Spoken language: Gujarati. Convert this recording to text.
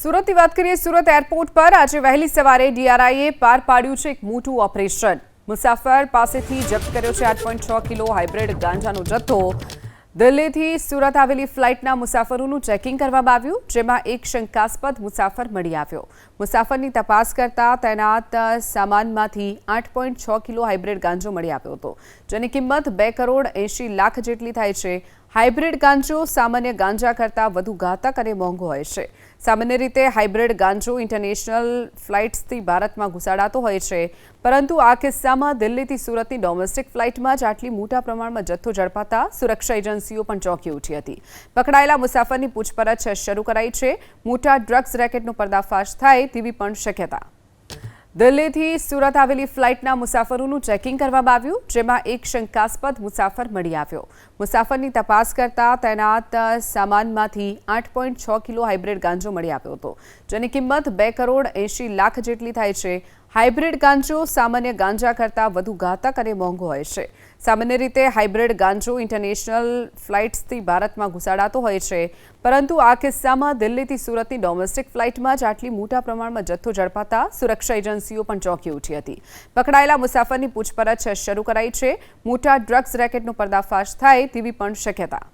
સુરતની વાત કરીએ સુરત એરપોર્ટ પર આજે વહેલી સવારે ડીઆરઆઈએ પાર પાડ્યું છે એક મોટું ઓપરેશન। મુસાફર પાસેથી જપ્ત કર્યો છે 8.6 કિલો હાઇબ્રિડ ગાંજાનો જથ્થો। દિલ્હીથી સુરત આવેલી ફ્લાઇટના મુસાફરોનું ચેકિંગ કરવામાં આવ્યું, જેમાં એક શંકાસ્પદ મુસાફર મળી આવ્યો। મુસાફરની તપાસ કરતા તૈનાત સામાનમાંથી 8.6 કિલો હાઇબ્રિડ ગાંજો મળી આવ્યો હતો, જેની કિંમત 2 કરોડ 80 લાખ જેટલી થાય છે। હાઇબ્રિડ ગાંજો સામાન્ય ગાંજા કરતાં વધુ ઘાતક અને મોંઘો હોય છે। સામાન્ય રીતે હાઇબ્રિડ ગાંજો ઇન્ટરનેશનલ ફ્લાઇટ્સથી ભારતમાં ઘુસાડાતો હોય છે, પરંતુ આ કિસ્સામાં દિલ્હીથી સુરતની ડોમેસ્ટિક ફ્લાઇટમાં જ આટલી મોટા પ્રમાણમાં જથ્થો ઝડપાતા સુરક્ષા એજન્સીઓ પણ ચોંકી ઉઠી હતી। પકડાયેલા મુસાફરની પૂછપરછ શરૂ કરાઈ છે। મોટા ડ્રગ્સ રેકેટનો પર્દાફાશ થાય તેવી પણ શક્યતા। દિલ્હીથી સુરત આવેલી ફ્લાઇટના મુસાફરોનું ચેકિંગ કરવામાં આવ્યું, જેમાં એક શંકાસ્પદ મુસાફર મળી આવ્યો। મુસાફરની તપાસ કરતા તૈનાત સામાનમાંથી 8.6 કિલો હાઇબ્રિડ ગાંજો મળી આવ્યો હતો, જેની કિંમત 2 કરોડ 80 લાખ જેટલી થાય છે। હાઇબ્રિડ ગાંજો સામાન્ય ગાંજા કરતાં વધુ ઘાતક અને મોંઘો હોય છે। સામાન્ય રીતે હાઇબ્રિડ ગાંજો ઇન્ટરનેશનલ ફ્લાઇટ્સથી ભારતમાં ઘુસાડાતો હોય છે, પરંતુ આ કિસ્સામાં દિલ્હીથી સુરતની ડોમેસ્ટિક ફ્લાઇટમાં જ આટલી મોટા પ્રમાણમાં જથ્થો ઝડપાતા સુરક્ષા એજન્સીઓ પણ ચોંકી ઉઠી હતી। પકડાયેલા મુસાફરની પૂછપરછ શરૂ કરાઈ છે। મોટા ડ્રગ્સ રેકેટનો પર્દાફાશ થાય તેવી પણ શક્યતા।